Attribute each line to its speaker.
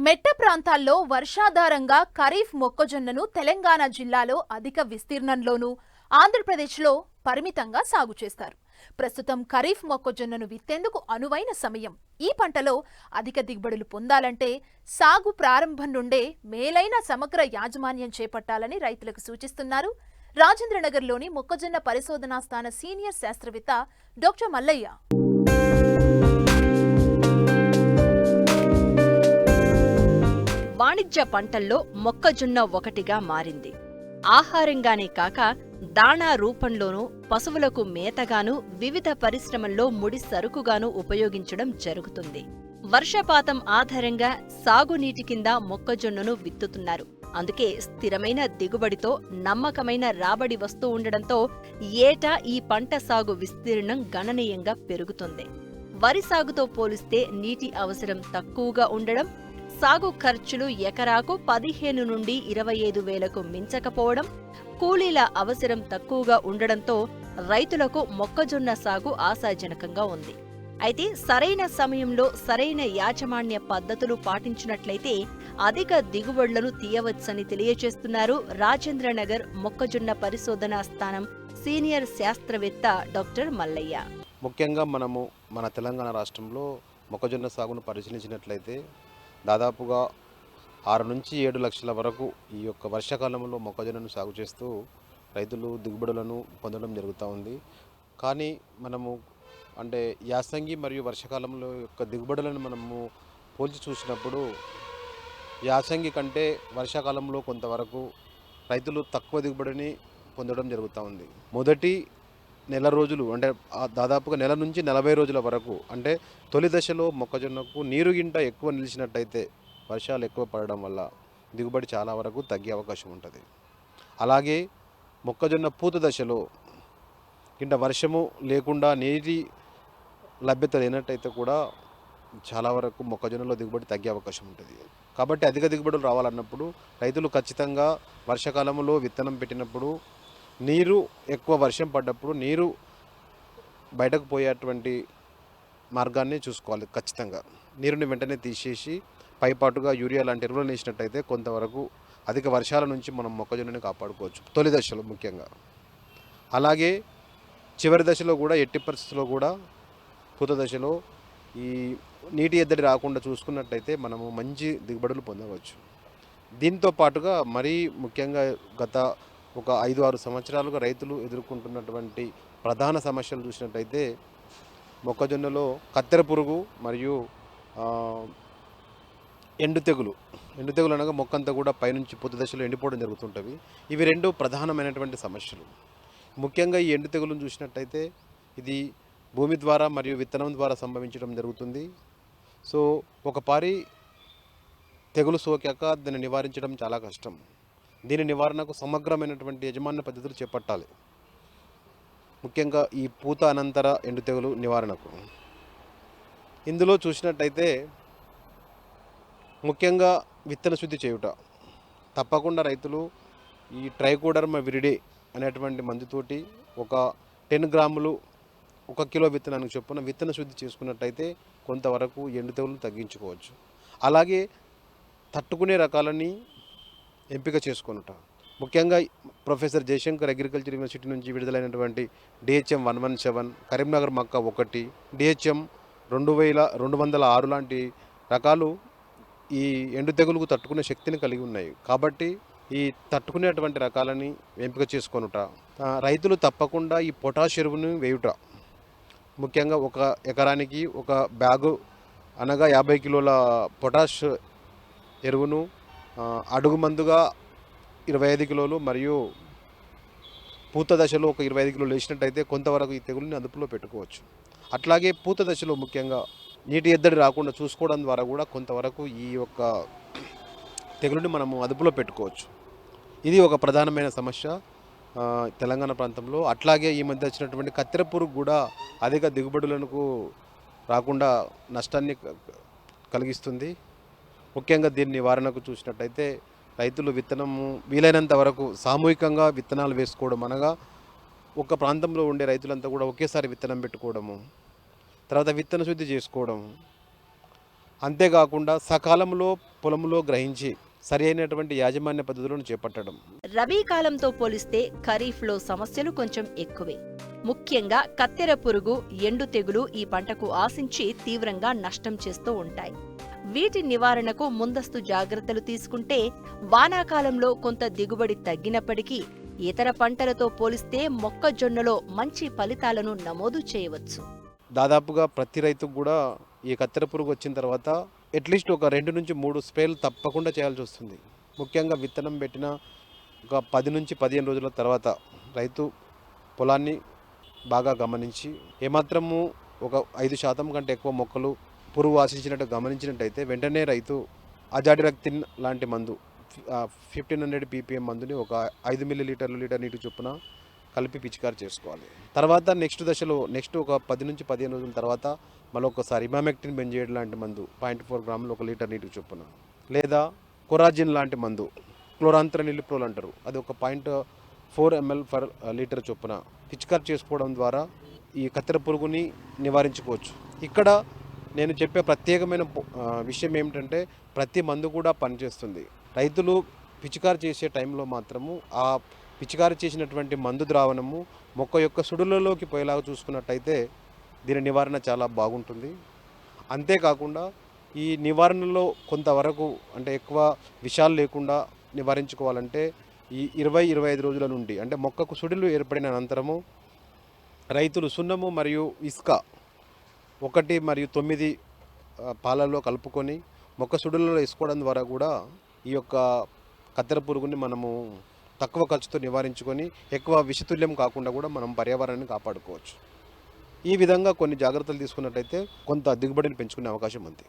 Speaker 1: మెట్ట ప్రాంతాల్లో వర్షాధారంగా ఖరీఫ్ మొక్కజొన్నను తెలంగాణ జిల్లాలో అధిక విస్తీర్ణంలోనూ, ఆంధ్రప్రదేశ్లో పరిమితంగా సాగు చేస్తారు. ప్రస్తుతం ఖరీఫ్ మొక్కజొన్నను విత్తేందుకు అనువైన సమయం. ఈ పంటలో అధిక దిగుబడులు పొందాలంటే సాగు ప్రారంభం నుండే మేలైన సమగ్ర యాజమాన్యం చేపట్టాలని రైతులకు సూచిస్తున్నారు రాజేంద్రనగర్లోని మొక్కజొన్న పరిశోధనా స్థాన సీనియర్ శాస్త్రవేత్త డాక్టర్ మల్లయ్య.
Speaker 2: వాణిజ్య పంటల్లో మొక్కజొన్న ఒకటిగా మారింది. ఆహారంగానే కాక దాణా రూపంలోనూ, పశువులకు మేతగాను, వివిధ పరిశ్రమల్లో ముడి సరుకుగాను ఉపయోగించడం జరుగుతుంది. వర్షపాతం ఆధారంగా సాగునీటి కింద మొక్కజొన్నను విత్తుతున్నారు. అందుకే స్థిరమైన దిగుబడితో నమ్మకమైన రాబడి వస్తూ ఉండడంతో ఏటా ఈ పంట సాగు విస్తీర్ణం గణనీయంగా పెరుగుతుంది. వరి సాగుతో పోలిస్తే నీటి అవసరం తక్కువగా ఉండడం, సాగు ఖర్చులు ఎకరాకు 15 నుండి 25 వేలకు మించకపోవడం, కూలీల అవసరం తక్కువగా ఉండడంతో రైతులకు మొక్కజొన్న సాగు ఆశాజనకంగా ఉంది. అయితే సరైన సమయంలో సరైన యాజమాన్య పద్ధతులు పాటించినట్లయితే అధిక దిగుబడులను తీయవచ్చని తెలియజేస్తున్నారు రాజేంద్రనగర్ మొక్కజొన్న పరిశోధనా స్థానం సీనియర్ శాస్త్రవేత్త డాక్టర్ మల్లయ్య.
Speaker 3: ముఖ్యంగా మనము మన తెలంగాణ రాష్ట్రంలో మొక్కజొన్న సాగును పరిశీలించినట్లయితే దాదాపుగా 6 నుంచి 7 లక్షల వరకు ఈ యొక్క వర్షాకాలంలో మొక్కజొన్నను సాగు చేస్తూ రైతులు దిగుబడులను పొందడం జరుగుతూ ఉంది. కానీ మనము అంటే యాసంగి మరియు వర్షాకాలంలో యొక్క దిగుబడులను మనము పోల్చి చూసినప్పుడు యాసంగి కంటే వర్షాకాలంలో కొంతవరకు రైతులు తక్కువ దిగుబడిని పొందడం జరుగుతూ ఉంది. మొదటి నెల రోజులు అంటే దాదాపుగా నెల నుంచి 40 రోజుల వరకు అంటే తొలి దశలో మొక్కజొన్నకు నీరు గింట ఎక్కువ నిలిచినట్టయితే వర్షాలు ఎక్కువ పడడం వల్ల దిగుబడి చాలా వరకు తగ్గే అవకాశం ఉంటుంది. అలాగే మొక్కజొన్న పూత దశలో గింట వర్షము లేకుండా నీటి లభ్యత లేనట్టయితే కూడా చాలా వరకు మొక్కజొన్నలో దిగుబడి తగ్గే అవకాశం ఉంటుంది. కాబట్టి అధిక దిగుబడులు రావాలన్నప్పుడు రైతులు ఖచ్చితంగా వర్షాకాలంలో విత్తనం పెట్టినప్పుడు నీరు ఎక్కువ వర్షం పడ్డప్పుడు నీరు బయటకు పోయేటువంటి మార్గాన్ని చూసుకోవాలి. ఖచ్చితంగా నీరుని వెంటనే తీసేసి పైపాటుగా యూరియా లాంటి ఎరువులను వేసినట్టయితే కొంతవరకు అధిక వర్షాల నుంచి మనం మొక్కజొన్నని కాపాడుకోవచ్చు తొలి దశలో ముఖ్యంగా. అలాగే చివరి దశలో కూడా ఎట్టి పరిస్థితుల్లో కూడా పూత దశలో ఈ నీటి ఎద్దడి రాకుండా చూసుకున్నట్టయితే మనము మంచి దిగుబడులు పొందవచ్చు. దీంతో పాటుగా మరీ ముఖ్యంగా గత ఒక 5-6 సంవత్సరాలుగా రైతులు ఎదుర్కొంటున్నటువంటి ప్రధాన సమస్యలు చూసినట్టయితే మొక్కజొన్నలో కత్తెర పురుగు మరియు ఎండు తెగులు అనగా మొక్కంతా కూడా పైనుంచి పూత దశలో ఎండిపోవడం జరుగుతుంటవి. ఇవి 2 ప్రధానమైనటువంటి సమస్యలు. ముఖ్యంగా ఈ ఎండు తెగులను చూసినట్టయితే ఇది భూమి ద్వారా మరియు విత్తనం ద్వారా సంభవించడం జరుగుతుంది. సో ఒక పారి తెగులు సోకాక దాన్ని నివారించడం చాలా కష్టం. దీని నివారణకు సమగ్రమైనటువంటి యజమాన్య పద్ధతులు చేపట్టాలి. ముఖ్యంగా ఈ పూత అనంతర ఎండు తెగులు నివారణకు ఇందులో చూసినట్టయితే ముఖ్యంగా విత్తన శుద్ధి చేయుట. తప్పకుండా రైతులు ఈ ట్రైకోడర్మా విరిడే అనేటువంటి మందుతోటి ఒక 10 గ్రాములు 1 కిలో విత్తనానికి చొప్పున విత్తన శుద్ధి చేసుకున్నట్టయితే కొంతవరకు ఎండు తెగులు తగ్గించుకోవచ్చు. అలాగే తట్టుకునే రకాలని ఎంపిక చేసుకొనుట. ముఖ్యంగా ప్రొఫెసర్ జయశంకర్ అగ్రికల్చర్ యూనివర్సిటీ నుంచి విడుదలైనటువంటి DHM 117, కరీంనగర్ మక్క 1, DHM 2206 లాంటి రకాలు ఈ ఎండు తెగులుకు తట్టుకునే శక్తిని కలిగి ఉన్నాయి. కాబట్టి ఈ తట్టుకునేటువంటి రకాలని ఎంపిక చేసుకొనుట. రైతులు తప్పకుండా ఈ పొటాష్ ఎరువును వేయుట. ముఖ్యంగా ఒక ఎకరానికి ఒక బ్యాగు అనగా 50 కిలోల పొటాష్ ఎరువును అడుగు మందుగా 25 కిలోలు మరియు పూత దశలో ఒక 25 కిలోలు వేసినట్టయితే కొంతవరకు ఈ తెగులుని అదుపులో పెట్టుకోవచ్చు. అట్లాగే పూత దశలో ముఖ్యంగా నీటి ఎద్దడి రాకుండా చూసుకోవడం ద్వారా కూడా కొంతవరకు ఈ యొక్క తెగులుని మనము అదుపులో పెట్టుకోవచ్చు. ఇది ఒక ప్రధానమైన సమస్య తెలంగాణ ప్రాంతంలో. అట్లాగే ఈ మధ్య వచ్చినటువంటి కత్తెర పురుగు కూడా అధిక దిగుబడులకు రాకుండా నష్టాన్ని కలిగిస్తుంది. ముఖ్యంగా దీని నివారణకు చూసినట్టయితే రైతులు విత్తనము వీలైనంత వరకు సామూహికంగా విత్తనాలు వేసుకోవడం, అనగా ఒక ప్రాంతంలో ఉండే రైతులంతా కూడా ఒకేసారి విత్తనం పెట్టుకోవడము, తర్వాత విత్తన శుద్ధి చేసుకోవడం, అంతేకాకుండా సకాలంలో పొలంలో గ్రహించి సరి అయినటువంటి యాజమాన్య పద్ధతులను చేపట్టడం.
Speaker 2: రబీ కాలంతో పోలిస్తే ఖరీఫ్లో సమస్యలు కొంచెం ఎక్కువే. ముఖ్యంగా కత్తెర పురుగు, ఎండు తెగులు ఈ పంటకు ఆశించి తీవ్రంగా నష్టం చేస్తూ ఉంటాయి. వీటి నివారణకు ముందస్తు జాగ్రత్తలు తీసుకుంటే వానాకాలంలో కొంత దిగుబడి తగ్గినప్పటికీ ఇతర పంటలతో పోలిస్తే మొక్కజొన్నలో మంచి ఫలితాలను నమోదు చేయవచ్చు.
Speaker 3: దాదాపుగా ప్రతి రైతుకు కూడా ఈ కత్తెర పురుగు వచ్చిన తర్వాత అట్లీస్ట్ ఒక 2 నుంచి 3 స్ప్రేలు తప్పకుండా చేయాల్సి వస్తుంది. ముఖ్యంగా విత్తనం పెట్టిన ఒక 10 నుంచి 15 రోజుల తర్వాత రైతు పొలాన్ని బాగా గమనించి ఏమాత్రము ఒక 5% కంటే ఎక్కువ మొక్కలు పురుగు ఆశించినట్టు గమనించినట్టయితే వెంటనే రైతు అజాడిరక్తిన్ లాంటి మందు 1500 ppm మందుని ఒక 5 మిల్లీలీటర్లు లీటర్ నీటి చొప్పున కలిపి పిచికారి చేసుకోవాలి. తర్వాత నెక్స్ట్ ఒక 10 నుంచి 15 రోజుల తర్వాత మళ్ళీ ఒకసారి ఇమామెక్టిన్ బెంజేడ్ లాంటి మందు 0.4 గ్రాములు ఒక లీటర్ నీటికి చొప్పున, లేదా కొరాజిన్ లాంటి మందు క్లోరాంత్రనిలిప్రోల్ అంటారు, అది ఒక 0.4 ml ఫర్ లీటర్ చొప్పున పిచికారి చేసుకోవడం ద్వారా ఈ కత్తెర పురుగుని నివారించుకోవచ్చు. ఇక్కడ నేను చెప్పే ప్రత్యేకమైన విషయం ఏమిటంటే ప్రతి మందు కూడా పనిచేస్తుంది. రైతులు పిచికారి చేసే టైంలో మాత్రము ఆ పిచికారి చేసినటువంటి మందు ద్రావణము మొక్క యొక్క సుడులలోకి పోయేలాగా చూసుకున్నట్టయితే దీని నివారణ చాలా బాగుంటుంది. అంతేకాకుండా ఈ నివారణలో కొంతవరకు అంటే ఎక్కువ విషాలు లేకుండా నివారించుకోవాలంటే ఈ 20-25 రోజుల నుండి అంటే మొక్కకు సుడులు ఏర్పడిన అనంతరము రైతులు సున్నము మరియు ఇసుక 1 మరియు 9 పాలల్లో కలుపుకొని మొక్క సుడులలో వేసుకోవడం ద్వారా కూడా ఈ యొక్క కత్తెర పురుగుని మనము తక్కువ ఖర్చుతో నివారించుకొని ఎక్కువ విషతుల్యం కాకుండా కూడా మనం పర్యావరణాన్ని కాపాడుకోవచ్చు. ఈ విధంగా కొన్ని జాగ్రత్తలు తీసుకున్నట్టయితే కొంత దిగుబడిని పెంచుకునే అవకాశం ఉంది.